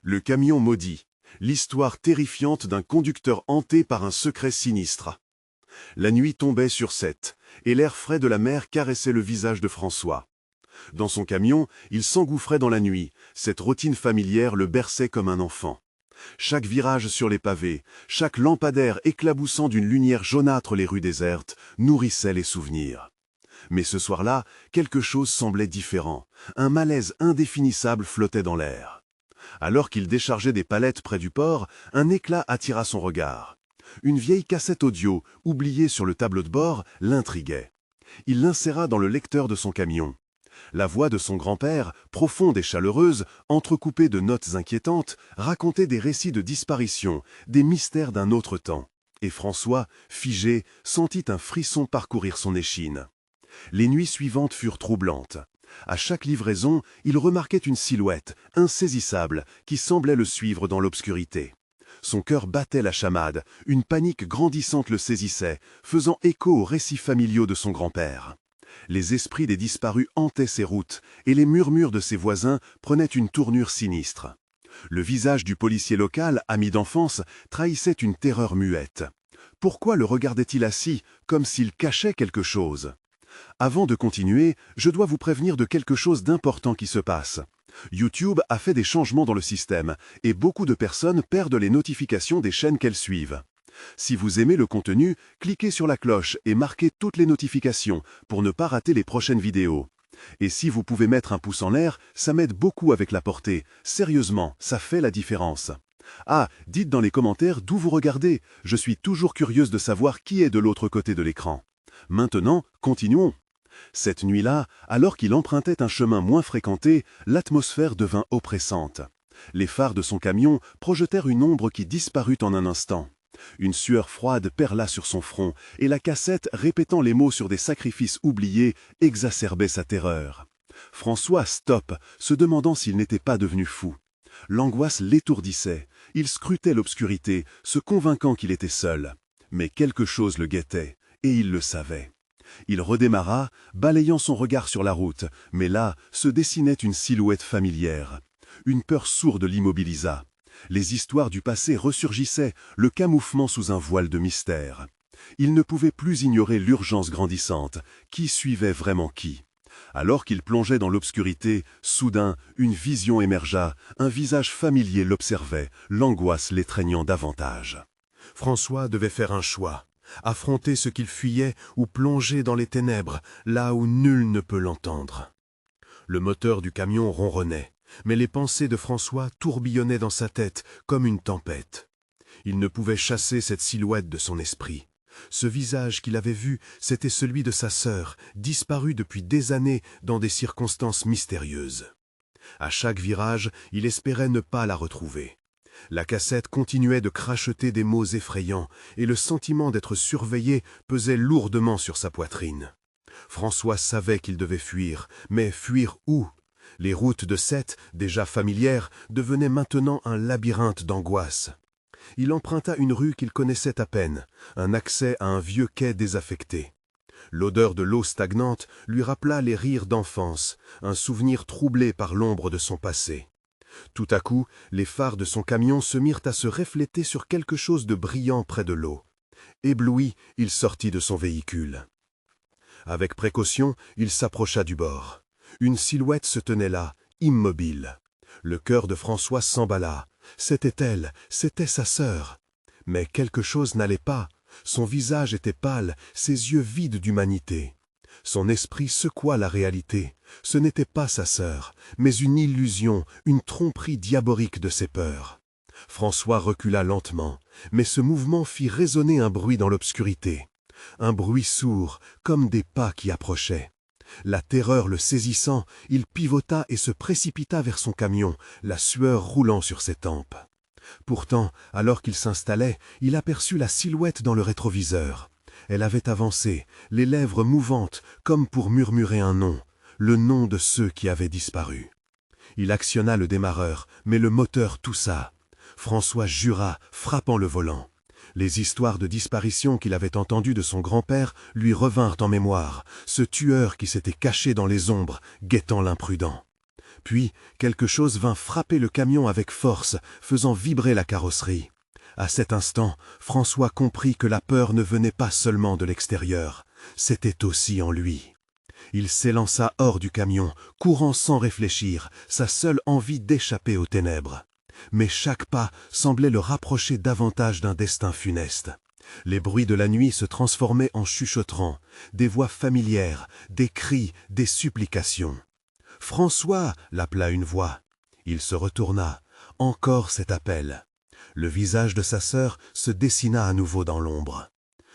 Le camion maudit. L'histoire terrifiante d'un conducteur hanté par un secret sinistre. La nuit tombait sur Sète, et l'air frais de la mer caressait le visage de François. Dans son camion, il s'engouffrait dans la nuit. Cette routine familière le berçait comme un enfant. Chaque virage sur les pavés, chaque lampadaire éclaboussant d'une lumière jaunâtre les rues désertes, nourrissait les souvenirs. Mais ce soir-là, quelque chose semblait différent. Un malaise indéfinissable flottait dans l'air. Alors qu'il déchargeait des palettes près du port, un éclat attira son regard. Une vieille cassette audio, oubliée sur le tableau de bord, l'intriguait. Il l'inséra dans le lecteur de son camion. La voix de son grand-père, profonde et chaleureuse, entrecoupée de notes inquiétantes, racontait des récits de disparition, des mystères d'un autre temps. Et François, figé, sentit un frisson parcourir son échine. Les nuits suivantes furent troublantes. À chaque livraison, il remarquait une silhouette, insaisissable, qui semblait le suivre dans l'obscurité. Son cœur battait la chamade, une panique grandissante le saisissait, faisant écho aux récits familiaux de son grand-père. Les esprits des disparus hantaient ses routes, et les murmures de ses voisins prenaient une tournure sinistre. Le visage du policier local, ami d'enfance, trahissait une terreur muette. Pourquoi le regardait-il assis, comme s'il cachait quelque chose ? Avant de continuer, je dois vous prévenir de quelque chose d'important qui se passe. YouTube a fait des changements dans le système, et beaucoup de personnes perdent les notifications des chaînes qu'elles suivent. Si vous aimez le contenu, cliquez sur la cloche et marquez toutes les notifications pour ne pas rater les prochaines vidéos. Et si vous pouvez mettre un pouce en l'air, ça m'aide beaucoup avec la portée. Sérieusement, ça fait la différence. Ah, dites dans les commentaires d'où vous regardez. Je suis toujours curieuse de savoir qui est de l'autre côté de l'écran. Maintenant, continuons. Cette nuit-là, alors qu'il empruntait un chemin moins fréquenté, l'atmosphère devint oppressante. Les phares de son camion projetèrent une ombre qui disparut en un instant. Une sueur froide perla sur son front, et la cassette, répétant les mots sur des sacrifices oubliés, exacerbait sa terreur. François stoppe, se demandant s'il n'était pas devenu fou. L'angoisse l'étourdissait. Il scrutait l'obscurité, se convainquant qu'il était seul. Mais quelque chose le guettait, et il le savait. Il redémarra, balayant son regard sur la route, mais là se dessinait une silhouette familière. Une peur sourde l'immobilisa. Les histoires du passé ressurgissaient, le camouflement sous un voile de mystère. Il ne pouvait plus ignorer l'urgence grandissante. Qui suivait vraiment qui ? Alors qu'il plongeait dans l'obscurité, soudain, une vision émergea, un visage familier l'observait, l'angoisse l'étreignant davantage. François devait faire un choix. Affronter ce qu'il fuyait ou plonger dans les ténèbres, là où nul ne peut l'entendre. Le moteur du camion ronronnait, mais les pensées de François tourbillonnaient dans sa tête comme une tempête. Il ne pouvait chasser cette silhouette de son esprit. Ce visage qu'il avait vu, c'était celui de sa sœur, disparue depuis des années dans des circonstances mystérieuses. À chaque virage, il espérait ne pas la retrouver. La cassette continuait de cracheter des mots effrayants, et le sentiment d'être surveillé pesait lourdement sur sa poitrine. François savait qu'il devait fuir, mais fuir où ? Les routes de Sète, déjà familières, devenaient maintenant un labyrinthe d'angoisse. Il emprunta une rue qu'il connaissait à peine, un accès à un vieux quai désaffecté. L'odeur de l'eau stagnante lui rappela les rires d'enfance, un souvenir troublé par l'ombre de son passé. Tout à coup, les phares de son camion se mirent à se refléter sur quelque chose de brillant près de l'eau. Ébloui, il sortit de son véhicule. Avec précaution, il s'approcha du bord. Une silhouette se tenait là, immobile. Le cœur de François s'emballa. C'était elle, c'était sa sœur. Mais quelque chose n'allait pas. Son visage était pâle, ses yeux vides d'humanité. Son esprit secoua la réalité. Ce n'était pas sa sœur, mais une illusion, une tromperie diabolique de ses peurs. François recula lentement, mais ce mouvement fit résonner un bruit dans l'obscurité. Un bruit sourd, comme des pas qui approchaient. La terreur le saisissant, il pivota et se précipita vers son camion, la sueur roulant sur ses tempes. Pourtant, alors qu'il s'installait, il aperçut la silhouette dans le rétroviseur. Elle avait avancé, les lèvres mouvantes, comme pour murmurer un nom, le nom de ceux qui avaient disparu. Il actionna le démarreur, mais le moteur toussa. François jura, frappant le volant. Les histoires de disparition qu'il avait entendues de son grand-père lui revinrent en mémoire, ce tueur qui s'était caché dans les ombres, guettant l'imprudent. Puis, quelque chose vint frapper le camion avec force, faisant vibrer la carrosserie. À cet instant, François comprit que la peur ne venait pas seulement de l'extérieur, c'était aussi en lui. Il s'élança hors du camion, courant sans réfléchir, sa seule envie d'échapper aux ténèbres. Mais chaque pas semblait le rapprocher davantage d'un destin funeste. Les bruits de la nuit se transformaient en chuchotements, des voix familières, des cris, des supplications. « François !» l'appela une voix. Il se retourna. Encore cet appel. Le visage de sa sœur se dessina à nouveau dans l'ombre.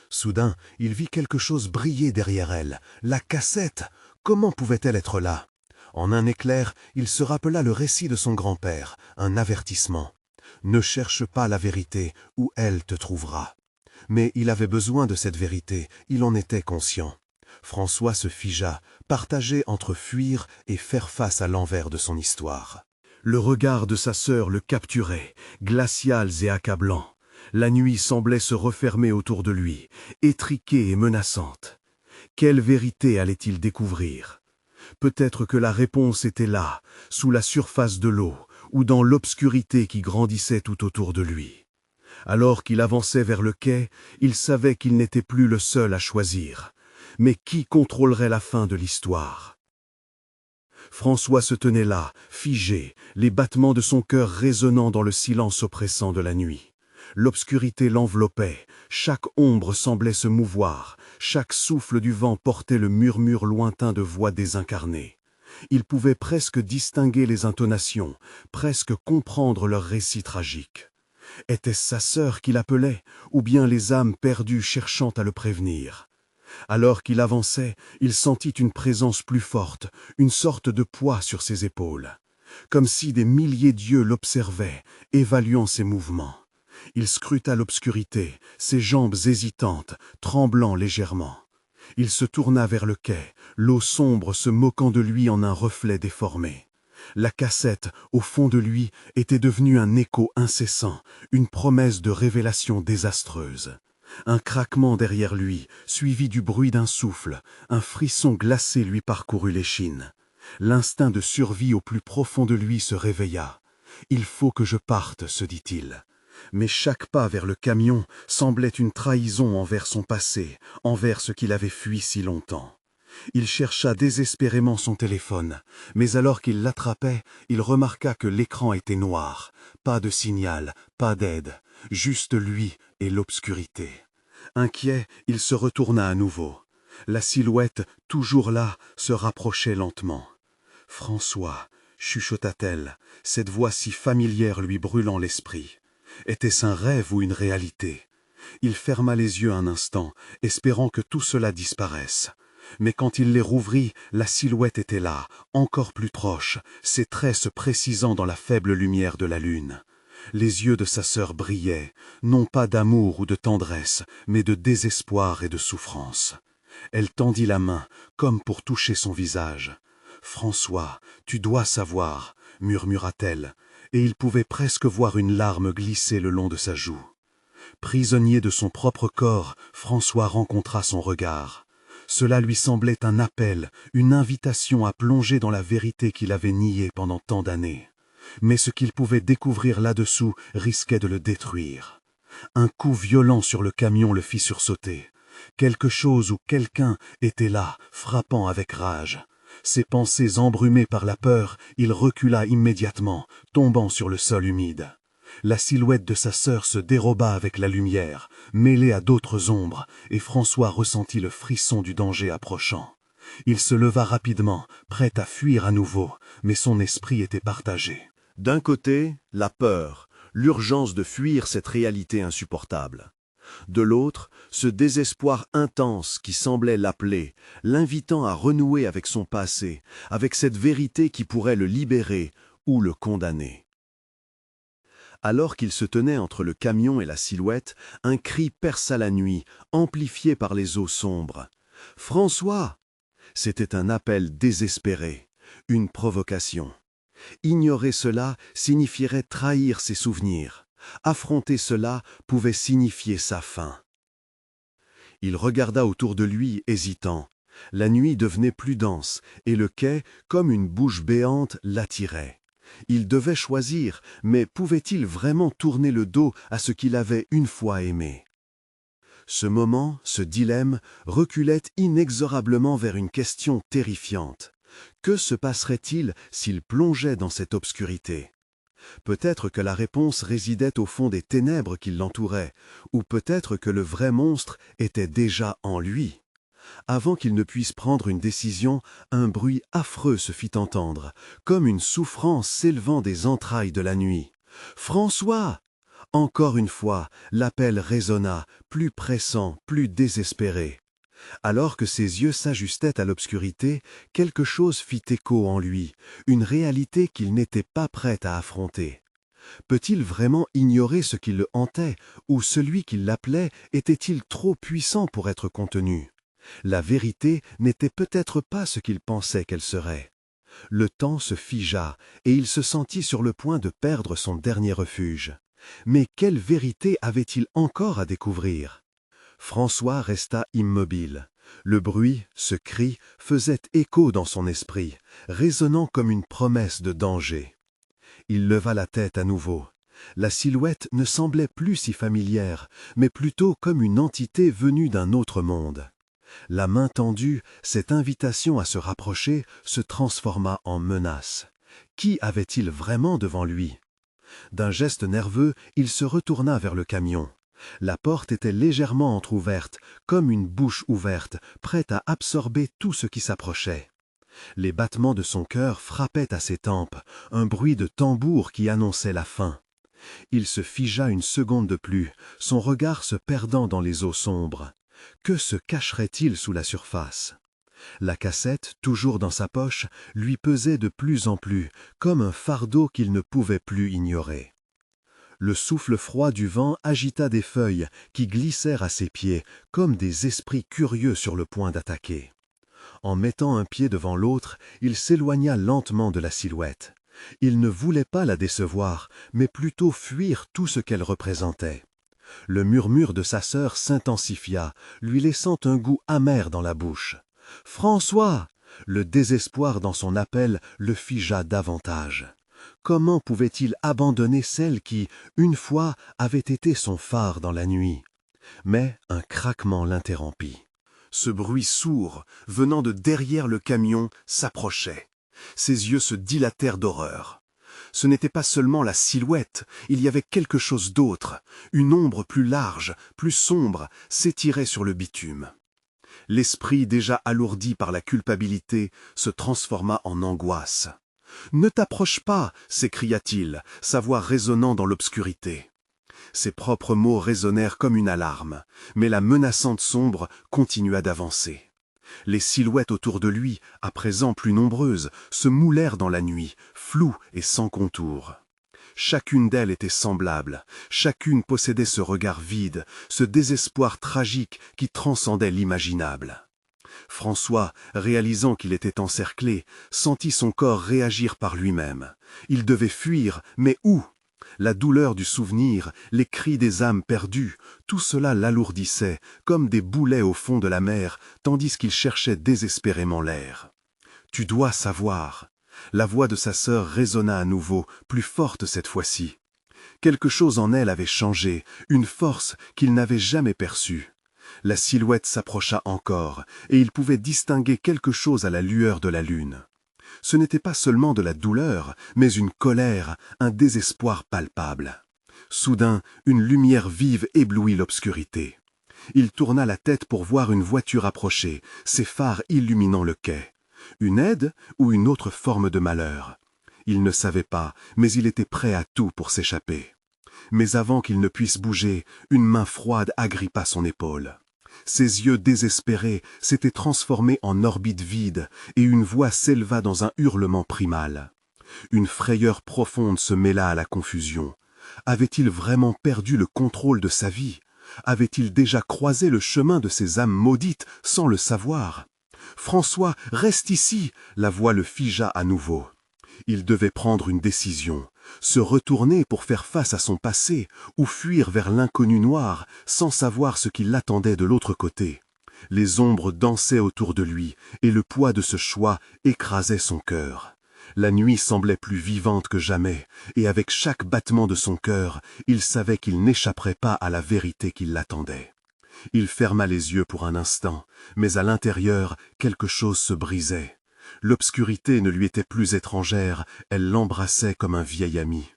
Soudain, il vit quelque chose briller derrière elle. La cassette! Comment pouvait-elle être là? En un éclair, il se rappela le récit de son grand-père, un avertissement. « Ne cherche pas la vérité, ou elle te trouvera. » Mais il avait besoin de cette vérité, il en était conscient. François se figea, partagé entre fuir et faire face à l'envers de son histoire. Le regard de sa sœur le capturait, glacial et accablant. La nuit semblait se refermer autour de lui, étriquée et menaçante. Quelle vérité allait-il découvrir? Peut-être que la réponse était là, sous la surface de l'eau, ou dans l'obscurité qui grandissait tout autour de lui. Alors qu'il avançait vers le quai, il savait qu'il n'était plus le seul à choisir. Mais qui contrôlerait la fin de l'histoire? François se tenait là, figé, les battements de son cœur résonnant dans le silence oppressant de la nuit. L'obscurité l'enveloppait, chaque ombre semblait se mouvoir, chaque souffle du vent portait le murmure lointain de voix désincarnées. Il pouvait presque distinguer les intonations, presque comprendre leur récit tragique. Était-ce sa sœur qui l'appelait, ou bien les âmes perdues cherchant à le prévenir? Alors qu'il avançait, il sentit une présence plus forte, une sorte de poids sur ses épaules. Comme si des milliers d'yeux l'observaient, évaluant ses mouvements. Il scruta l'obscurité, ses jambes hésitantes, tremblant légèrement. Il se tourna vers le quai, l'eau sombre se moquant de lui en un reflet déformé. La cassette, au fond de lui, était devenue un écho incessant, une promesse de révélation désastreuse. Un craquement derrière lui, suivi du bruit d'un souffle, un frisson glacé lui parcourut l'échine. L'instinct de survie au plus profond de lui se réveilla. « Il faut que je parte », se dit-il. Mais chaque pas vers le camion semblait une trahison envers son passé, envers ce qu'il avait fui si longtemps. Il chercha désespérément son téléphone, mais alors qu'il l'attrapait, il remarqua que l'écran était noir. Pas de signal, pas d'aide, juste lui et l'obscurité. Inquiet, il se retourna à nouveau. La silhouette, toujours là, se rapprochait lentement. « François », chuchota-t-elle, cette voix si familière lui brûlant l'esprit. Était-ce un rêve ou une réalité? Il ferma les yeux un instant, espérant que tout cela disparaisse. Mais quand il les rouvrit, la silhouette était là, encore plus proche, ses traits se précisant dans la faible lumière de la lune. Les yeux de sa sœur brillaient, non pas d'amour ou de tendresse, mais de désespoir et de souffrance. Elle tendit la main, comme pour toucher son visage. « François, tu dois savoir », murmura-t-elle, et il pouvait presque voir une larme glisser le long de sa joue. Prisonnier de son propre corps, François rencontra son regard. Cela lui semblait un appel, une invitation à plonger dans la vérité qu'il avait niée pendant tant d'années. Mais ce qu'il pouvait découvrir là-dessous risquait de le détruire. Un coup violent sur le camion le fit sursauter. Quelque chose ou quelqu'un était là, frappant avec rage. Ses pensées embrumées par la peur, il recula immédiatement, tombant sur le sol humide. La silhouette de sa sœur se déroba avec la lumière, mêlée à d'autres ombres, et François ressentit le frisson du danger approchant. Il se leva rapidement, prêt à fuir à nouveau, mais son esprit était partagé. D'un côté, la peur, l'urgence de fuir cette réalité insupportable. De l'autre, ce désespoir intense qui semblait l'appeler, l'invitant à renouer avec son passé, avec cette vérité qui pourrait le libérer ou le condamner. Alors qu'il se tenait entre le camion et la silhouette, un cri perça la nuit, amplifié par les eaux sombres. « François !» C'était un appel désespéré, une provocation. Ignorer cela signifierait trahir ses souvenirs. Affronter cela pouvait signifier sa fin. Il regarda autour de lui, hésitant. La nuit devenait plus dense, et le quai, comme une bouche béante, l'attirait. Il devait choisir, mais pouvait-il vraiment tourner le dos à ce qu'il avait une fois aimé? Ce moment, ce dilemme, reculait inexorablement vers une question terrifiante. Que se passerait-il s'il plongeait dans cette obscurité? Peut-être que la réponse résidait au fond des ténèbres qui l'entouraient, ou peut-être que le vrai monstre était déjà en lui. Avant qu'il ne puisse prendre une décision, un bruit affreux se fit entendre, comme une souffrance s'élevant des entrailles de la nuit. « François !» Encore une fois, l'appel résonna, plus pressant, plus désespéré. Alors que ses yeux s'ajustaient à l'obscurité, quelque chose fit écho en lui, une réalité qu'il n'était pas prêt à affronter. Peut-il vraiment ignorer ce qui le hantait, ou celui qui l'appelait était-il trop puissant pour être contenu? La vérité n'était peut-être pas ce qu'il pensait qu'elle serait. Le temps se figea, et il se sentit sur le point de perdre son dernier refuge. Mais quelle vérité avait-il encore à découvrir? François resta immobile. Le bruit, ce cri, faisait écho dans son esprit, résonnant comme une promesse de danger. Il leva la tête à nouveau. La silhouette ne semblait plus si familière, mais plutôt comme une entité venue d'un autre monde. La main tendue, cette invitation à se rapprocher, se transforma en menace. Qui avait-il vraiment devant lui? D'un geste nerveux, il se retourna vers le camion. La porte était légèrement entr'ouverte, comme une bouche ouverte, prête à absorber tout ce qui s'approchait. Les battements de son cœur frappaient à ses tempes, un bruit de tambour qui annonçait la fin. Il se figea une seconde de plus, son regard se perdant dans les eaux sombres. Que se cacherait-il sous la surface? La cassette, toujours dans sa poche, lui pesait de plus en plus, comme un fardeau qu'il ne pouvait plus ignorer. Le souffle froid du vent agita des feuilles qui glissèrent à ses pieds, comme des esprits curieux sur le point d'attaquer. En mettant un pied devant l'autre, il s'éloigna lentement de la silhouette. Il ne voulait pas la décevoir, mais plutôt fuir tout ce qu'elle représentait. Le murmure de sa sœur s'intensifia, lui laissant un goût amer dans la bouche. « François !» Le désespoir dans son appel le figea davantage. Comment pouvait-il abandonner celle qui, une fois, avait été son phare dans la nuit? Mais un craquement l'interrompit. Ce bruit sourd, venant de derrière le camion, s'approchait. Ses yeux se dilatèrent d'horreur. Ce n'était pas seulement la silhouette, il y avait quelque chose d'autre. Une ombre plus large, plus sombre, s'étirait sur le bitume. L'esprit déjà alourdi par la culpabilité se transforma en angoisse. « Ne t'approche pas !» s'écria-t-il, sa voix résonnant dans l'obscurité. Ses propres mots résonnèrent comme une alarme, mais la menaçante sombre continua d'avancer. Les silhouettes autour de lui, à présent plus nombreuses, se moulèrent dans la nuit, floues et sans contour. Chacune d'elles était semblable, chacune possédait ce regard vide, ce désespoir tragique qui transcendait l'imaginable. François, réalisant qu'il était encerclé, sentit son corps réagir par lui-même. Il devait fuir, mais où? La douleur du souvenir, les cris des âmes perdues, tout cela l'alourdissait, comme des boulets au fond de la mer, tandis qu'il cherchait désespérément l'air. « Tu dois savoir !» La voix de sa sœur résonna à nouveau, plus forte cette fois-ci. Quelque chose en elle avait changé, une force qu'il n'avait jamais perçue. La silhouette s'approcha encore, et il pouvait distinguer quelque chose à la lueur de la lune. Ce n'était pas seulement de la douleur, mais une colère, un désespoir palpable. Soudain, une lumière vive éblouit l'obscurité. Il tourna la tête pour voir une voiture approcher, ses phares illuminant le quai. Une aide ou une autre forme de malheur? Il ne savait pas, mais il était prêt à tout pour s'échapper. Mais avant qu'il ne puisse bouger, une main froide agrippa son épaule. Ses yeux désespérés s'étaient transformés en orbite vide et une voix s'éleva dans un hurlement primal. Une frayeur profonde se mêla à la confusion. Avait-il vraiment perdu le contrôle de sa vie? Avait-il déjà croisé le chemin de ces âmes maudites sans le savoir? « François, reste ici !» La voix le figea à nouveau. Il devait prendre une décision, se retourner pour faire face à son passé, ou fuir vers l'inconnu noir, sans savoir ce qui l'attendait de l'autre côté. Les ombres dansaient autour de lui, et le poids de ce choix écrasait son cœur. La nuit semblait plus vivante que jamais, et avec chaque battement de son cœur, il savait qu'il n'échapperait pas à la vérité qui l'attendait. Il ferma les yeux pour un instant, mais à l'intérieur, quelque chose se brisait. L'obscurité ne lui était plus étrangère, elle l'embrassait comme un vieil ami.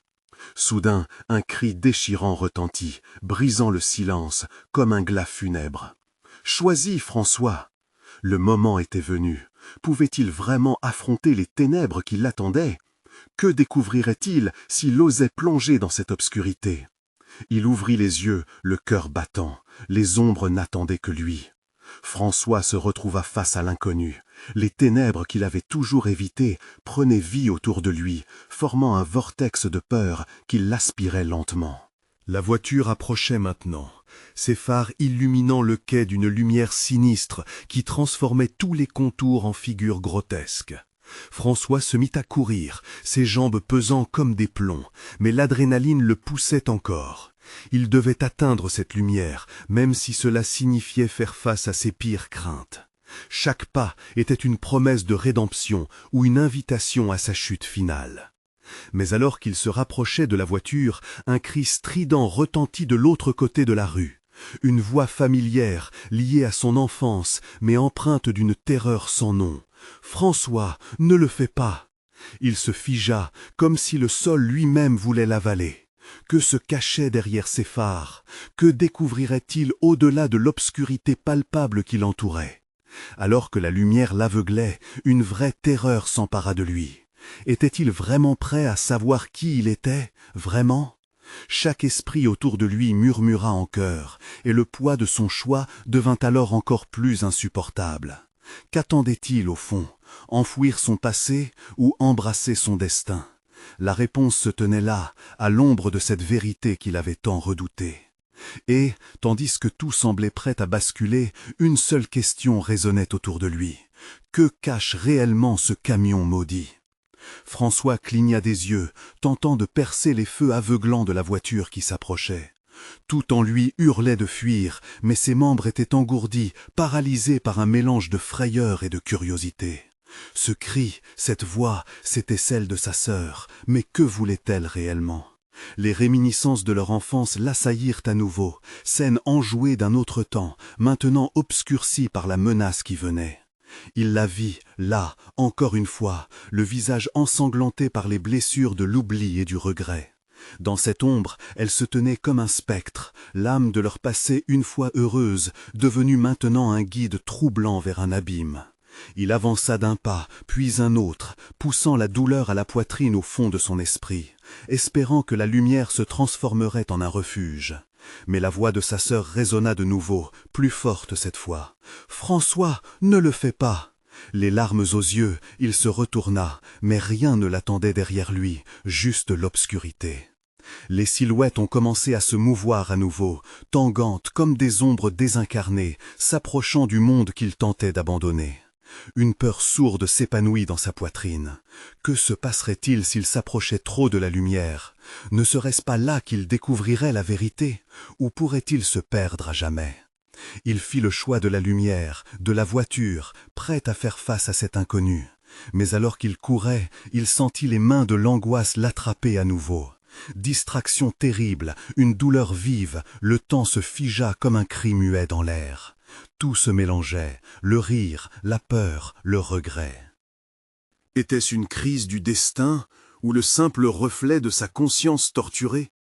Soudain, un cri déchirant retentit, brisant le silence, comme un glas funèbre. « Choisis, François !» Le moment était venu. Pouvait-il vraiment affronter les ténèbres qui l'attendaient? Que découvrirait-il s'il osait plonger dans cette obscurité? Il ouvrit les yeux, le cœur battant. Les ombres n'attendaient que lui. François se retrouva face à l'inconnu. Les ténèbres qu'il avait toujours évitées prenaient vie autour de lui, formant un vortex de peur qui l'aspirait lentement. La voiture approchait maintenant, ses phares illuminant le quai d'une lumière sinistre qui transformait tous les contours en figures grotesques. François se mit à courir, ses jambes pesant comme des plombs, mais l'adrénaline le poussait encore. Il devait atteindre cette lumière, même si cela signifiait faire face à ses pires craintes. Chaque pas était une promesse de rédemption ou une invitation à sa chute finale. Mais alors qu'il se rapprochait de la voiture, un cri strident retentit de l'autre côté de la rue. Une voix familière, liée à son enfance, mais empreinte d'une terreur sans nom. « François, ne le fais pas !» Il se figea, comme si le sol lui-même voulait l'avaler. Que se cachait derrière ses phares? Que découvrirait-il au-delà de l'obscurité palpable qui l'entourait? Alors que la lumière l'aveuglait, une vraie terreur s'empara de lui. Était-il vraiment prêt à savoir qui il était, vraiment? Chaque esprit autour de lui murmura en chœur, et le poids de son choix devint alors encore plus insupportable. Qu'attendait-il au fond? Enfouir son passé ou embrasser son destin? La réponse se tenait là, à l'ombre de cette vérité qu'il avait tant redoutée. Et, tandis que tout semblait prêt à basculer, une seule question résonnait autour de lui. Que cache réellement ce camion maudit? François cligna des yeux, tentant de percer les feux aveuglants de la voiture qui s'approchait. Tout en lui hurlait de fuir, mais ses membres étaient engourdis, paralysés par un mélange de frayeur et de curiosité. Ce cri, cette voix, c'était celle de sa sœur, mais que voulait-elle réellement? Les réminiscences de leur enfance l'assaillirent à nouveau, scène enjouée d'un autre temps, maintenant obscurcie par la menace qui venait. Il la vit, là, encore une fois, le visage ensanglanté par les blessures de l'oubli et du regret. Dans cette ombre, elle se tenait comme un spectre, l'âme de leur passé une fois heureuse, devenue maintenant un guide troublant vers un abîme. Il avança d'un pas, puis un autre, poussant la douleur à la poitrine au fond de son esprit, espérant que la lumière se transformerait en un refuge. Mais la voix de sa sœur résonna de nouveau, plus forte cette fois. « François, ne le fais pas !» Les larmes aux yeux, il se retourna, mais rien ne l'attendait derrière lui, juste l'obscurité. Les silhouettes ont commencé à se mouvoir à nouveau, tanguantes comme des ombres désincarnées, s'approchant du monde qu'il tentait d'abandonner. Une peur sourde s'épanouit dans sa poitrine. Que se passerait-il s'il s'approchait trop de la lumière? Ne serait-ce pas là qu'il découvrirait la vérité? Ou pourrait-il se perdre à jamais? Il fit le choix de la lumière, de la voiture, prêt à faire face à cet inconnu. Mais alors qu'il courait, il sentit les mains de l'angoisse l'attraper à nouveau. Distraction terrible, une douleur vive, le temps se figea comme un cri muet dans l'air. Tout se mélangeait, le rire, la peur, le regret. Était-ce une crise du destin ou le simple reflet de sa conscience torturée?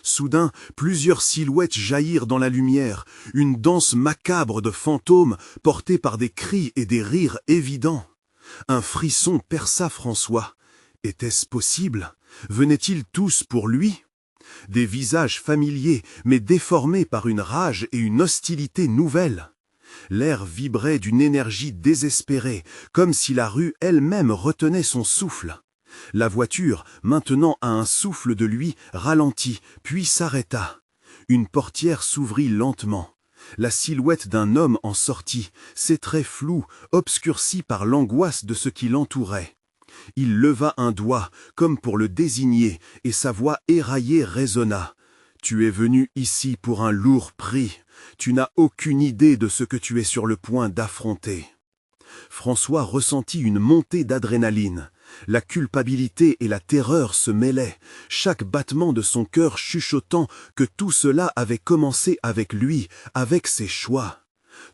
Soudain, plusieurs silhouettes jaillirent dans la lumière, une danse macabre de fantômes portée par des cris et des rires évidents. Un frisson perça François. Était-ce possible? Venaient-ils tous pour lui? Des visages familiers, mais déformés par une rage et une hostilité nouvelles. L'air vibrait d'une énergie désespérée, comme si la rue elle-même retenait son souffle. La voiture, maintenant à un souffle de lui, ralentit, puis s'arrêta. Une portière s'ouvrit lentement. La silhouette d'un homme en sortit, ses traits flous, obscurcis par l'angoisse de ce qui l'entourait. Il leva un doigt, comme pour le désigner, et sa voix éraillée résonna. « Tu es venu ici pour un lourd prix. Tu n'as aucune idée de ce que tu es sur le point d'affronter. » François ressentit une montée d'adrénaline. La culpabilité et la terreur se mêlaient, chaque battement de son cœur chuchotant que tout cela avait commencé avec lui, avec ses choix.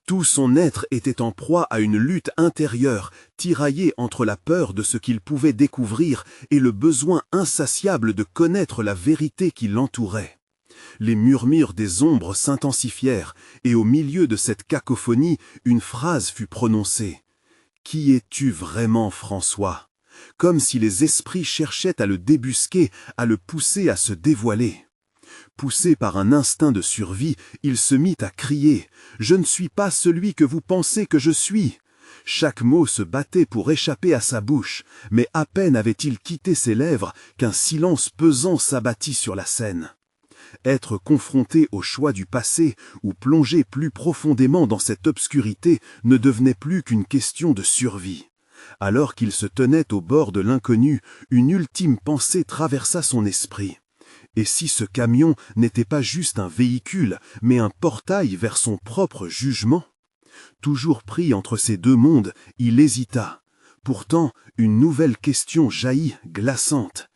Tout son être était en proie à une lutte intérieure, tiraillé entre la peur de ce qu'il pouvait découvrir et le besoin insatiable de connaître la vérité qui l'entourait. Les murmures des ombres s'intensifièrent, et au milieu de cette cacophonie, une phrase fut prononcée. « Qui es-tu vraiment, François ?» Comme si les esprits cherchaient à le débusquer, à le pousser à se dévoiler. Poussé par un instinct de survie, il se mit à crier « Je ne suis pas celui que vous pensez que je suis !» Chaque mot se battait pour échapper à sa bouche, mais à peine avait-il quitté ses lèvres qu'un silence pesant s'abattit sur la scène. Être confronté au choix du passé ou plonger plus profondément dans cette obscurité ne devenait plus qu'une question de survie. Alors qu'il se tenait au bord de l'inconnu, une ultime pensée traversa son esprit. Et si ce camion n'était pas juste un véhicule, mais un portail vers son propre jugement? Toujours pris entre ces deux mondes, il hésita. Pourtant, une nouvelle question jaillit, glaçante.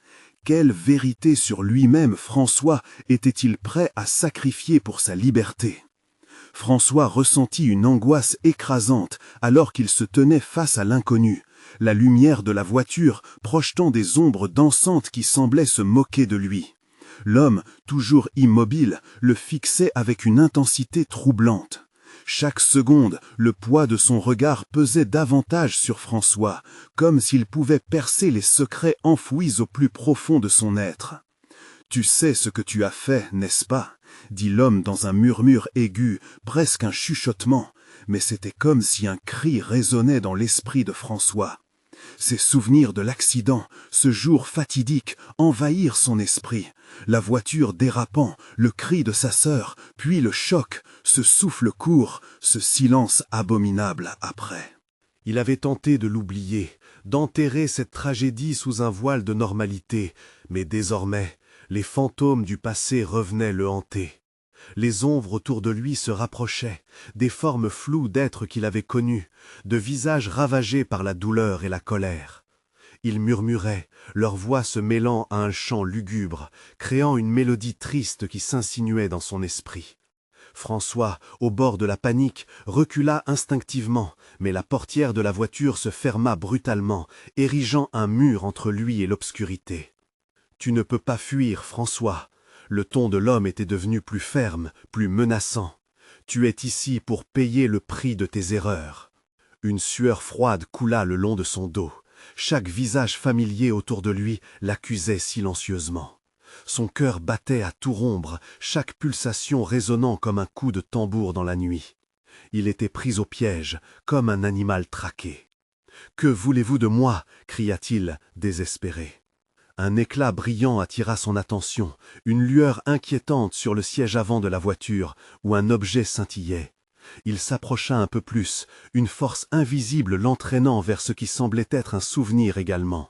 Quelle vérité sur lui-même François était-il prêt à sacrifier pour sa liberté? François ressentit une angoisse écrasante alors qu'il se tenait face à l'inconnu, la lumière de la voiture projetant des ombres dansantes qui semblaient se moquer de lui. L'homme, toujours immobile, le fixait avec une intensité troublante. Chaque seconde, le poids de son regard pesait davantage sur François, comme s'il pouvait percer les secrets enfouis au plus profond de son être. « Tu sais ce que tu as fait, n'est-ce pas ?» dit l'homme dans un murmure aigu, presque un chuchotement, mais c'était comme si un cri résonnait dans l'esprit de François. Ses souvenirs de l'accident, ce jour fatidique, envahirent son esprit. La voiture dérapant, le cri de sa sœur, puis le choc, ce souffle court, ce silence abominable après. Il avait tenté de l'oublier, d'enterrer cette tragédie sous un voile de normalité, mais désormais, les fantômes du passé revenaient le hanter. Les ombres autour de lui se rapprochaient, des formes floues d'êtres qu'il avait connus, de visages ravagés par la douleur et la colère. Ils murmuraient, leur voix se mêlant à un chant lugubre, créant une mélodie triste qui s'insinuait dans son esprit. François, au bord de la panique, recula instinctivement, mais la portière de la voiture se ferma brutalement, érigeant un mur entre lui et l'obscurité. « Tu ne peux pas fuir, François !» Le ton de l'homme était devenu plus ferme, plus menaçant. « Tu es ici pour payer le prix de tes erreurs. » Une sueur froide coula le long de son dos. Chaque visage familier autour de lui l'accusait silencieusement. Son cœur battait à tout rompre, chaque pulsation résonnant comme un coup de tambour dans la nuit. Il était pris au piège, comme un animal traqué. « Que voulez-vous de moi ?» cria-t-il, désespéré. Un éclat brillant attira son attention, une lueur inquiétante sur le siège avant de la voiture, où un objet scintillait. Il s'approcha un peu plus, une force invisible l'entraînant vers ce qui semblait être un souvenir également.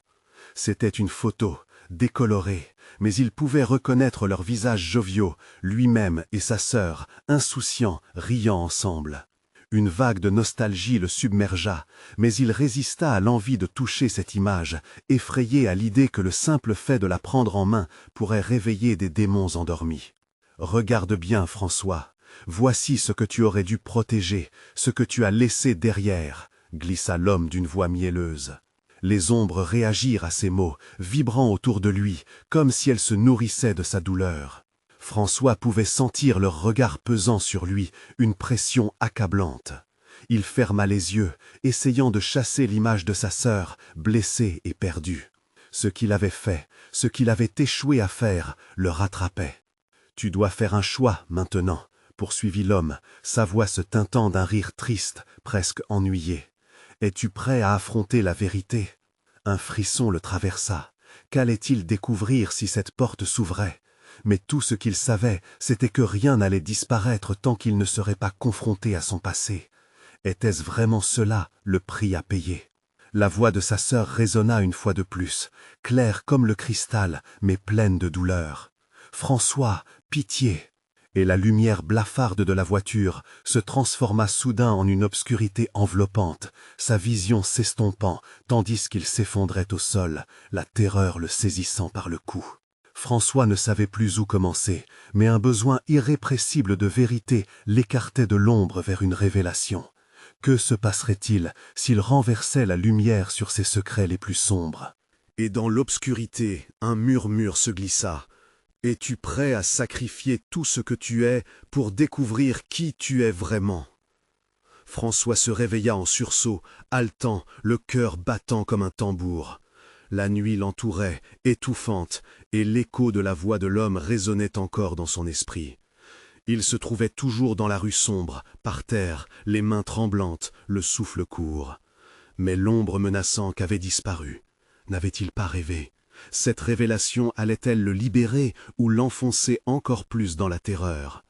C'était une photo, décolorée, mais il pouvait reconnaître leurs visages joviaux, lui-même et sa sœur, insouciants, riant ensemble. Une vague de nostalgie le submergea, mais il résista à l'envie de toucher cette image, effrayé à l'idée que le simple fait de la prendre en main pourrait réveiller des démons endormis. « Regarde bien, François, voici ce que tu aurais dû protéger, ce que tu as laissé derrière, » glissa l'homme d'une voix mielleuse. Les ombres réagirent à ces mots, vibrant autour de lui, comme si elles se nourrissaient de sa douleur. François pouvait sentir leur regard pesant sur lui, une pression accablante. Il ferma les yeux, essayant de chasser l'image de sa sœur, blessée et perdue. Ce qu'il avait fait, ce qu'il avait échoué à faire, le rattrapait. « Tu dois faire un choix maintenant », poursuivit l'homme, sa voix se teintant d'un rire triste, presque ennuyé. « Es-tu prêt à affronter la vérité ?» Un frisson le traversa. Qu'allait-il découvrir si cette porte s'ouvrait? Mais tout ce qu'il savait, c'était que rien n'allait disparaître tant qu'il ne serait pas confronté à son passé. Était-ce vraiment cela, le prix à payer? La voix de sa sœur résonna une fois de plus, claire comme le cristal, mais pleine de douleur. « François, Pitié !» Et la lumière blafarde de la voiture se transforma soudain en une obscurité enveloppante, sa vision s'estompant, tandis qu'il s'effondrait au sol, la terreur le saisissant par le cou. François ne savait plus où commencer, mais un besoin irrépressible de vérité l'écartait de l'ombre vers une révélation. Que se passerait-il s'il renversait la lumière sur ses secrets les plus sombres? Et dans l'obscurité, un murmure se glissa. « Es-tu prêt à sacrifier tout ce que tu es pour découvrir qui tu es vraiment ?» François se réveilla en sursaut, haletant, le cœur battant comme un tambour. La nuit l'entourait, étouffante, et l'écho de la voix de l'homme résonnait encore dans son esprit. Il se trouvait toujours dans la rue sombre, par terre, les mains tremblantes, le souffle court. Mais l'ombre menaçante avait disparu. N'avait-il pas rêvé? Cette révélation allait-elle le libérer ou l'enfoncer encore plus dans la terreur?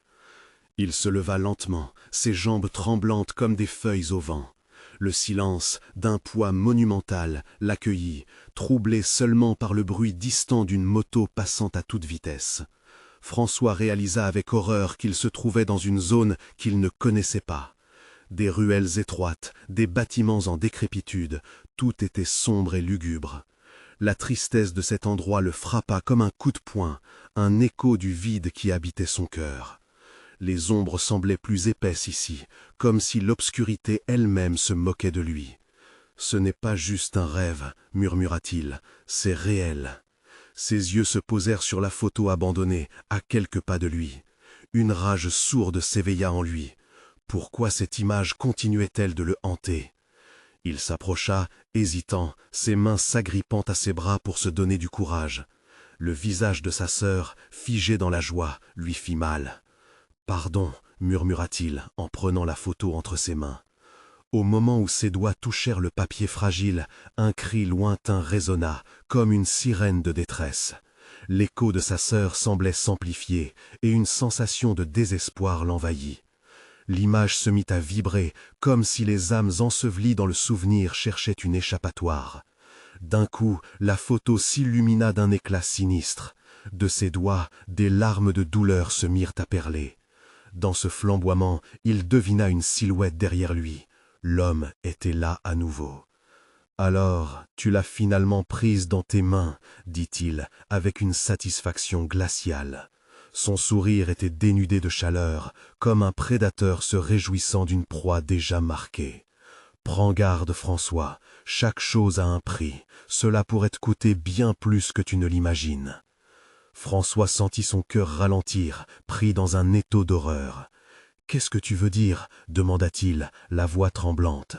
Il se leva lentement, ses jambes tremblantes comme des feuilles au vent. Le silence, d'un poids monumental, l'accueillit, troublé seulement par le bruit distant d'une moto passant à toute vitesse. François réalisa avec horreur qu'il se trouvait dans une zone qu'il ne connaissait pas. Des ruelles étroites, des bâtiments en décrépitude, tout était sombre et lugubre. La tristesse de cet endroit le frappa comme un coup de poing, un écho du vide qui habitait son cœur. Les ombres semblaient plus épaisses ici, comme si l'obscurité elle-même se moquait de lui. « Ce n'est pas juste un rêve, » murmura-t-il, « c'est réel. » Ses yeux se posèrent sur la photo abandonnée, à quelques pas de lui. Une rage sourde s'éveilla en lui. Pourquoi cette image continuait-elle de le hanter? Il s'approcha, hésitant, ses mains s'agrippant à ses bras pour se donner du courage. Le visage de sa sœur, figé dans la joie, lui fit mal. « Pardon » murmura-t-il en prenant la photo entre ses mains. Au moment où ses doigts touchèrent le papier fragile, un cri lointain résonna, comme une sirène de détresse. L'écho de sa sœur semblait s'amplifier, et une sensation de désespoir l'envahit. L'image se mit à vibrer, comme si les âmes ensevelies dans le souvenir cherchaient une échappatoire. D'un coup, la photo s'illumina d'un éclat sinistre. De ses doigts, des larmes de douleur se mirent à perler. Dans ce flamboiement, il devina une silhouette derrière lui. L'homme était là à nouveau. « Alors, tu l'as finalement prise dans tes mains, » dit-il, avec une satisfaction glaciale. Son sourire était dénudé de chaleur, comme un prédateur se réjouissant d'une proie déjà marquée. « Prends garde, François, chaque chose a un prix, cela pourrait te coûter bien plus que tu ne l'imagines. » François sentit son cœur ralentir, pris dans un étau d'horreur. « Qu'est-ce que tu veux dire ?» demanda-t-il, la voix tremblante.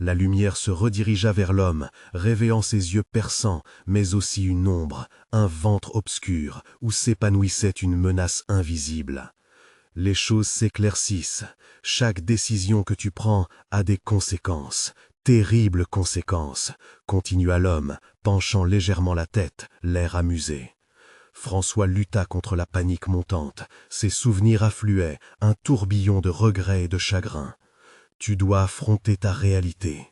La lumière se redirigea vers l'homme, révélant ses yeux perçants, mais aussi une ombre, un ventre obscur, où s'épanouissait une menace invisible. « Les choses s'éclaircissent. Chaque décision que tu prends a des conséquences, terribles conséquences, » continua l'homme, penchant légèrement la tête, l'air amusé. François lutta contre la panique montante. Ses souvenirs affluaient, un tourbillon de regrets et de chagrin. « Tu dois affronter ta réalité. »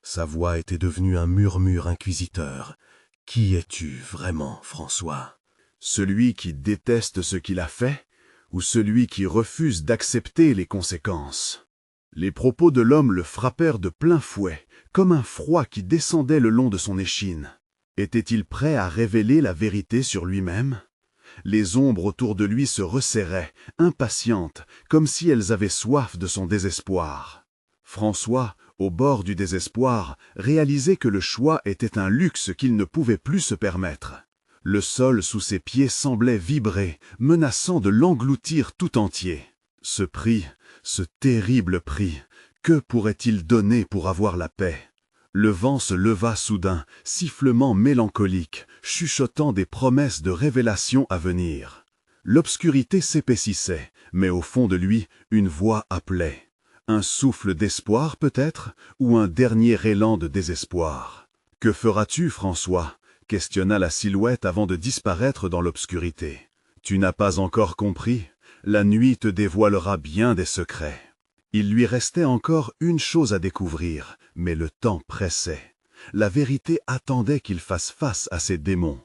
Sa voix était devenue un murmure inquisiteur. « Qui es-tu vraiment, François ?» Celui qui déteste ce qu'il a fait, ou celui qui refuse d'accepter les conséquences? Les propos de l'homme le frappèrent de plein fouet, comme un froid qui descendait le long de son échine. Était-il prêt à révéler la vérité sur lui-même? Les ombres autour de lui se resserraient, impatientes, comme si elles avaient soif de son désespoir. François, au bord du désespoir, réalisait que le choix était un luxe qu'il ne pouvait plus se permettre. Le sol sous ses pieds semblait vibrer, menaçant de l'engloutir tout entier. Ce prix, ce terrible prix, que pourrait-il donner pour avoir la paix? Le vent se leva soudain, sifflement mélancolique, chuchotant des promesses de révélation à venir. L'obscurité s'épaississait, mais au fond de lui, une voix appelait. Un souffle d'espoir peut-être, ou un dernier élan de désespoir. « Que feras-tu, François ?» questionna la silhouette avant de disparaître dans l'obscurité. « Tu n'as pas encore compris? La nuit te dévoilera bien des secrets. » Il lui restait encore une chose à découvrir, mais le temps pressait. La vérité attendait qu'il fasse face à ses démons.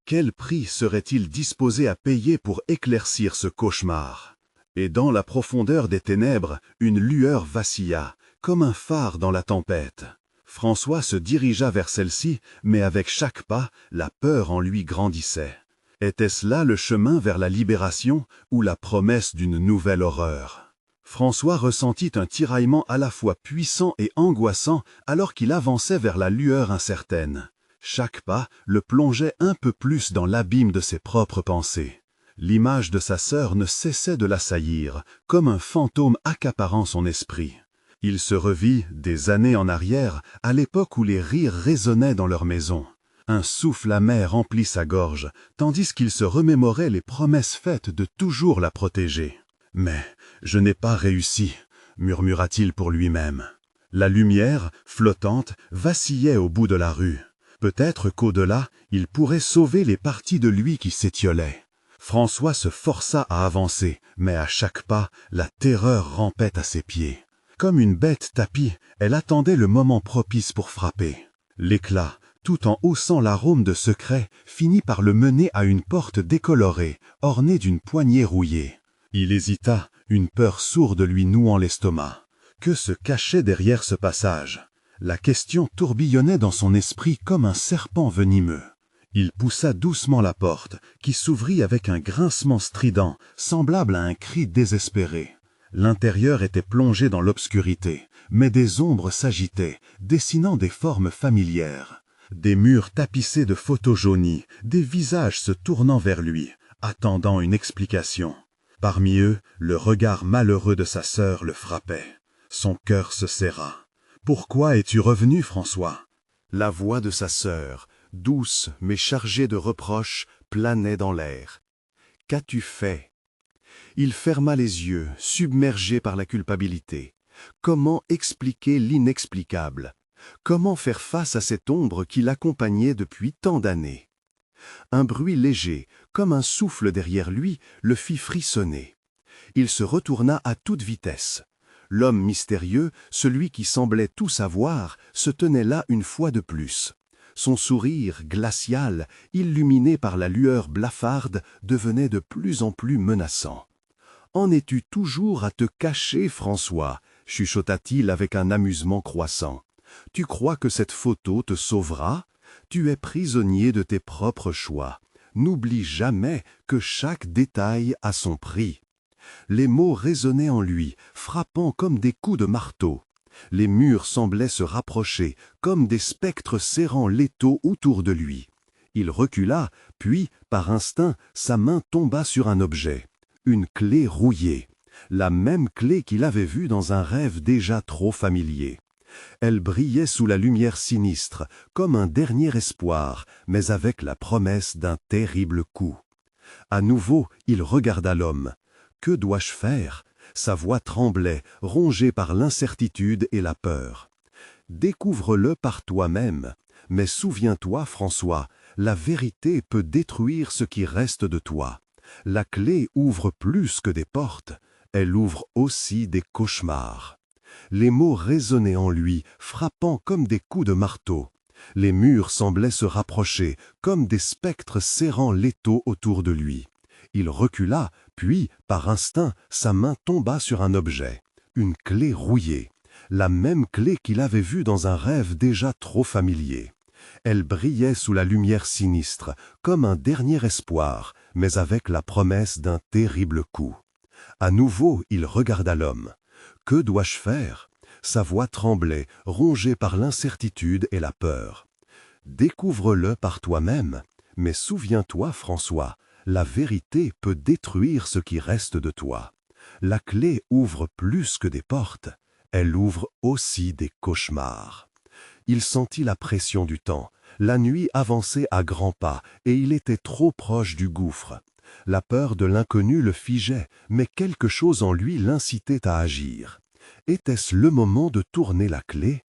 Quel prix serait-il disposé à payer pour éclaircir ce cauchemar? Et dans la profondeur des ténèbres, une lueur vacilla, comme un phare dans la tempête. François se dirigea vers celle-ci, mais avec chaque pas, la peur en lui grandissait. Était-ce là le chemin vers la libération ou la promesse d'une nouvelle horreur? François ressentit un tiraillement à la fois puissant et angoissant alors qu'il avançait vers la lueur incertaine. Chaque pas le plongeait un peu plus dans l'abîme de ses propres pensées. L'image de sa sœur ne cessait de l'assaillir, comme un fantôme accaparant son esprit. Il se revit, des années en arrière, à l'époque où les rires résonnaient dans leur maison. Un souffle amer remplit sa gorge, tandis qu'il se remémorait les promesses faites de toujours la protéger. « Mais je n'ai pas réussi », murmura-t-il pour lui-même. La lumière, flottante, vacillait au bout de la rue. Peut-être qu'au-delà, il pourrait sauver les parties de lui qui s'étiolaient. François se força à avancer, mais à chaque pas, la terreur rampait à ses pieds. Comme une bête tapie, elle attendait le moment propice pour frapper. L'éclat, tout en haussant l'arôme de secret, finit par le mener à une porte décolorée, ornée d'une poignée rouillée. Il hésita, une peur sourde lui nouant l'estomac. Que se cachait derrière ce passage? La question tourbillonnait dans son esprit comme un serpent venimeux. Il poussa doucement la porte, qui s'ouvrit avec un grincement strident, semblable à un cri désespéré. L'intérieur était plongé dans l'obscurité, mais des ombres s'agitaient, dessinant des formes familières. Des murs tapissés de photos jaunies, des visages se tournant vers lui, attendant une explication. Parmi eux, le regard malheureux de sa sœur le frappait. Son cœur se serra. « Pourquoi es-tu revenu, François ?» La voix de sa sœur, douce mais chargée de reproches, planait dans l'air. « Qu'as-tu fait ?» Il ferma les yeux, submergé par la culpabilité. Comment expliquer l'inexplicable? Comment faire face à cette ombre qui l'accompagnait depuis tant d'années? Un bruit léger, comme un souffle derrière lui, le fit frissonner. Il se retourna à toute vitesse. L'homme mystérieux, celui qui semblait tout savoir, se tenait là une fois de plus. Son sourire glacial, illuminé par la lueur blafarde, devenait de plus en plus menaçant. « En es-tu toujours à te cacher, François ?» chuchota-t-il avec un amusement croissant. « Tu crois que cette photo te sauvera? Tu es prisonnier de tes propres choix. N'oublie jamais que chaque détail a son prix. » Les mots résonnaient en lui, frappant comme des coups de marteau. Les murs semblaient se rapprocher, comme des spectres serrant l'étau autour de lui. Il recula, puis, par instinct, sa main tomba sur un objet. Une clé rouillée. La même clé qu'il avait vue dans un rêve déjà trop familier. Elle brillait sous la lumière sinistre, comme un dernier espoir, mais avec la promesse d'un terrible coup. À nouveau, il regarda l'homme. Que dois-je faire? Sa voix tremblait, rongée par l'incertitude et la peur. Découvre-le par toi-même. Mais souviens-toi, François, la vérité peut détruire ce qui reste de toi. La clé ouvre plus que des portes, elle ouvre aussi des cauchemars. Les mots résonnaient en lui, frappant comme des coups de marteau. Les murs semblaient se rapprocher, comme des spectres serrant l'étau autour de lui. Il recula, puis, par instinct, sa main tomba sur un objet. Une clé rouillée. La même clé qu'il avait vue dans un rêve déjà trop familier. Elle brillait sous la lumière sinistre, comme un dernier espoir, mais avec la promesse d'un terrible coup. À nouveau, il regarda l'homme. « Que dois-je faire ?» Sa voix tremblait, rongée par l'incertitude et la peur. « Découvre-le par toi-même. Mais souviens-toi, François, la vérité peut détruire ce qui reste de toi. La clé ouvre plus que des portes, elle ouvre aussi des cauchemars. » Il sentit la pression du temps. La nuit avançait à grands pas et il était trop proche du gouffre. La peur de l'inconnu le figeait, mais quelque chose en lui l'incitait à agir. Était-ce le moment de tourner la clé?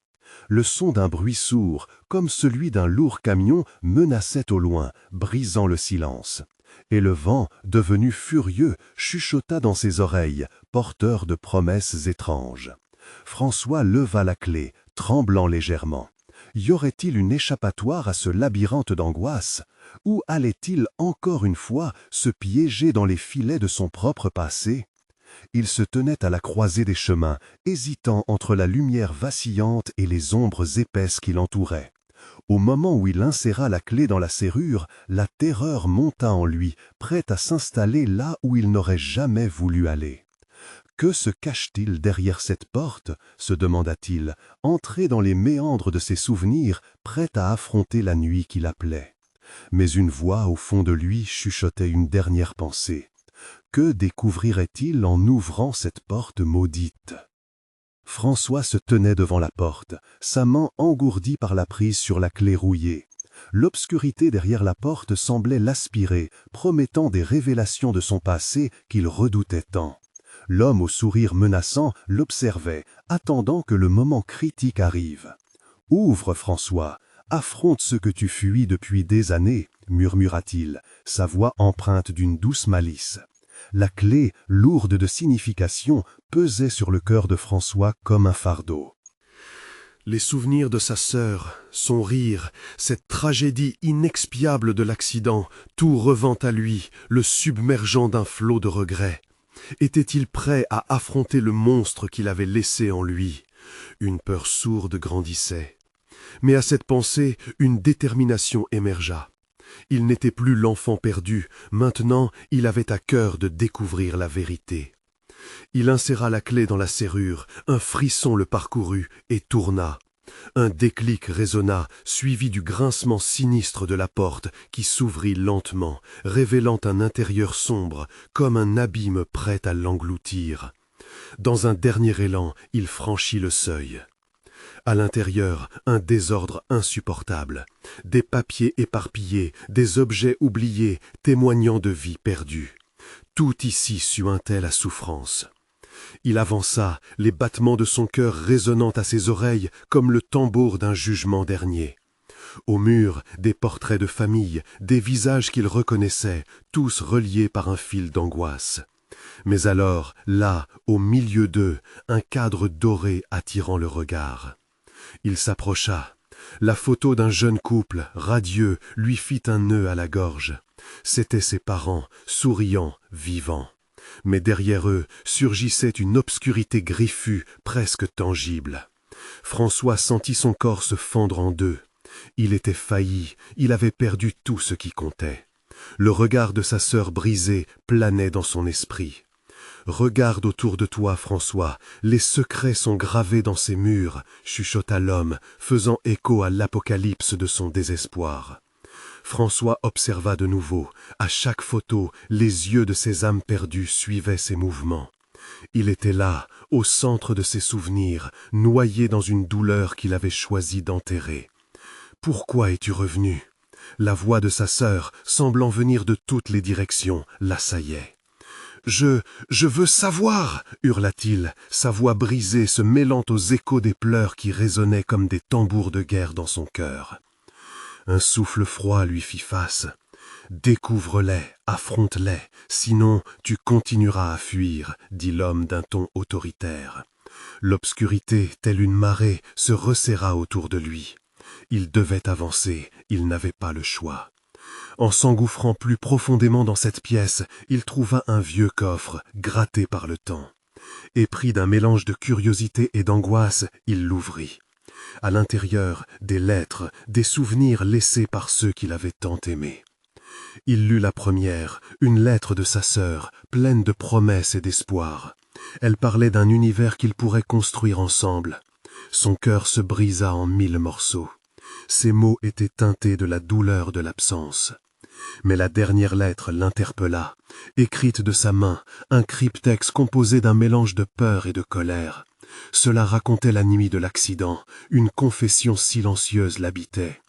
Le son d'un bruit sourd, comme celui d'un lourd camion, menaçait au loin, brisant le silence. Et le vent, devenu furieux, chuchota dans ses oreilles, porteur de promesses étranges. François leva la clé, tremblant légèrement. Y aurait-il une échappatoire à ce labyrinthe d'angoisse? Ou allait-il encore une fois se piéger dans les filets de son propre passé? Il se tenait à la croisée des chemins, hésitant entre la lumière vacillante et les ombres épaisses qui l'entouraient. Au moment où il inséra la clé dans la serrure, la terreur monta en lui, prête à s'installer là où il n'aurait jamais voulu aller. Que se cache-t-il derrière cette porte? Se demanda-t-il, entré dans les méandres de ses souvenirs, prêt à affronter la nuit qui l'appelait. Mais une voix au fond de lui chuchotait une dernière pensée. Que découvrirait-il en ouvrant cette porte maudite? François se tenait devant la porte, sa main engourdie par la prise sur la clé rouillée. L'obscurité derrière la porte semblait l'aspirer, promettant des révélations de son passé qu'il redoutait tant. L'homme au sourire menaçant l'observait, attendant que le moment critique arrive. « Ouvre, François, affronte ce que tu fuis depuis des années », murmura-t-il, sa voix empreinte d'une douce malice. La clé, lourde de signification, pesait sur le cœur de François comme un fardeau. Les souvenirs de sa sœur, son rire, cette tragédie inexpiable de l'accident, tout revint à lui, le submergeant d'un flot de regrets. Était-il prêt à affronter le monstre qu'il avait laissé en lui? Une peur sourde grandissait. Mais à cette pensée, une détermination émergea. Il n'était plus l'enfant perdu, maintenant il avait à cœur de découvrir la vérité. Il inséra la clé dans la serrure, un frisson le parcourut et tourna. Un déclic résonna, suivi du grincement sinistre de la porte qui s'ouvrit lentement, révélant un intérieur sombre, comme un abîme prêt à l'engloutir. Dans un dernier élan, il franchit le seuil. À l'intérieur, un désordre insupportable. Des papiers éparpillés, des objets oubliés, témoignant de vie perdue. Tout ici suintait la souffrance. Il avança, les battements de son cœur résonnant à ses oreilles comme le tambour d'un jugement dernier. Au mur, des portraits de famille, des visages qu'il reconnaissait, tous reliés par un fil d'angoisse. Mais alors, là, au milieu d'eux, un cadre doré attirant le regard. Il s'approcha. La photo d'un jeune couple, radieux, lui fit un nœud à la gorge. C'étaient ses parents, souriants, vivants. Mais derrière eux surgissait une obscurité griffue, presque tangible. François sentit son corps se fendre en deux. Il était failli, il avait perdu tout ce qui comptait. Le regard de sa sœur brisée planait dans son esprit. « Regarde autour de toi, François, les secrets sont gravés dans ces murs », chuchota l'homme, faisant écho à l'apocalypse de son désespoir. François observa de nouveau. À chaque photo, les yeux de ses âmes perdues suivaient ses mouvements. Il était là, au centre de ses souvenirs, noyé dans une douleur qu'il avait choisi d'enterrer. « Pourquoi es-tu revenu ?» La voix de sa sœur, semblant venir de toutes les directions, l'assaillait. « Je veux savoir !» hurla-t-il, sa voix brisée se mêlant aux échos des pleurs qui résonnaient comme des tambours de guerre dans son cœur. Un souffle froid lui fit face. « Découvre-les, affronte-les, sinon tu continueras à fuir, » dit l'homme d'un ton autoritaire. L'obscurité, telle une marée, se resserra autour de lui. Il devait avancer, il n'avait pas le choix. En s'engouffrant plus profondément dans cette pièce, il trouva un vieux coffre, gratté par le temps. Épris d'un mélange de curiosité et d'angoisse, il l'ouvrit. À l'intérieur, des lettres, des souvenirs laissés par ceux qu'il avait tant aimés. Il lut la première, une lettre de sa sœur, pleine de promesses et d'espoir. Elle parlait d'un univers qu'ils pourraient construire ensemble. Son cœur se brisa en 1000 morceaux. Ses mots étaient teintés de la douleur de l'absence. Mais la dernière lettre l'interpella, écrite de sa main, un cryptex composé d'un mélange de peur et de colère. Cela racontait la nuit de l'accident, une confession silencieuse l'habitait.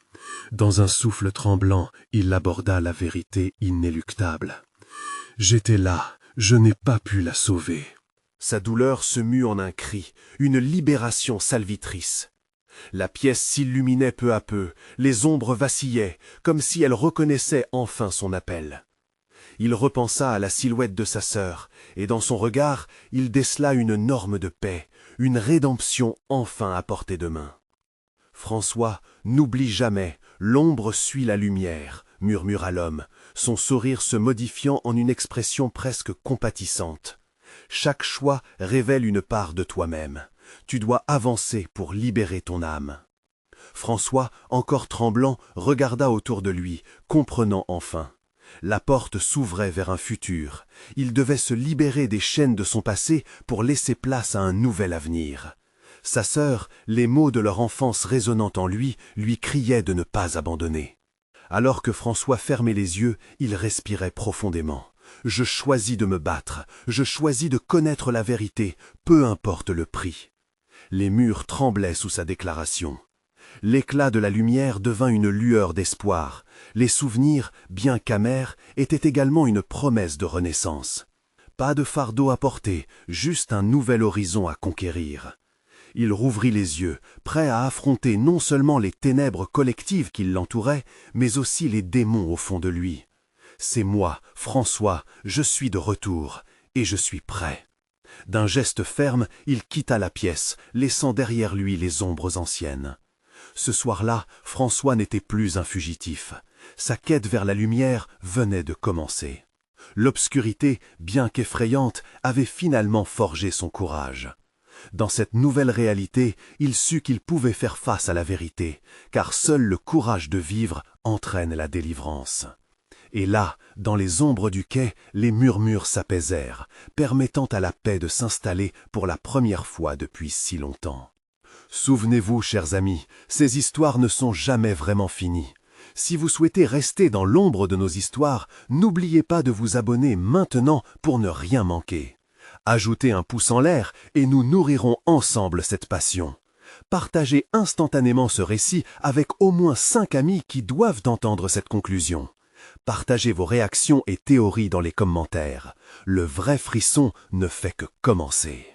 Dans un souffle tremblant, il aborda la vérité inéluctable. « J'étais là, je n'ai pas pu la sauver. » Sa douleur se mut en un cri, une libération salvitrice. La pièce s'illuminait peu à peu, les ombres vacillaient, comme si elle reconnaissait enfin son appel. Il repensa à la silhouette de sa sœur, et dans son regard, il décela une norme de paix, une rédemption enfin à portée de main. François, n'oublie jamais, l'ombre suit la lumière, murmura l'homme, son sourire se modifiant en une expression presque compatissante. Chaque choix révèle une part de toi-même. Tu dois avancer pour libérer ton âme. François, encore tremblant, regarda autour de lui, comprenant enfin. La porte s'ouvrait vers un futur. Il devait se libérer des chaînes de son passé pour laisser place à un nouvel avenir. Sa sœur, les mots de leur enfance résonnant en lui criaient de ne pas abandonner. Alors que François fermait les yeux, il respirait profondément. « Je choisis de me battre, je choisis de connaître la vérité, peu importe le prix. » Les murs tremblaient sous sa déclaration. L'éclat de la lumière devint une lueur d'espoir. Les souvenirs, bien qu'amers, étaient également une promesse de renaissance. Pas de fardeau à porter, juste un nouvel horizon à conquérir. Il rouvrit les yeux, prêt à affronter non seulement les ténèbres collectives qui l'entouraient, mais aussi les démons au fond de lui. « C'est moi, François, je suis de retour, et je suis prêt. » D'un geste ferme, il quitta la pièce, laissant derrière lui les ombres anciennes. Ce soir-là, François n'était plus un fugitif. Sa quête vers la lumière venait de commencer. L'obscurité, bien qu'effrayante, avait finalement forgé son courage. Dans cette nouvelle réalité, il sut qu'il pouvait faire face à la vérité, car seul le courage de vivre entraîne la délivrance. Et là, dans les ombres du quai, les murmures s'apaisèrent, permettant à la paix de s'installer pour la première fois depuis si longtemps. Souvenez-vous, chers amis, ces histoires ne sont jamais vraiment finies. Si vous souhaitez rester dans l'ombre de nos histoires, n'oubliez pas de vous abonner maintenant pour ne rien manquer. Ajoutez un pouce en l'air et nous nourrirons ensemble cette passion. Partagez instantanément ce récit avec au moins 5 amis qui doivent entendre cette conclusion. Partagez vos réactions et théories dans les commentaires. Le vrai frisson ne fait que commencer.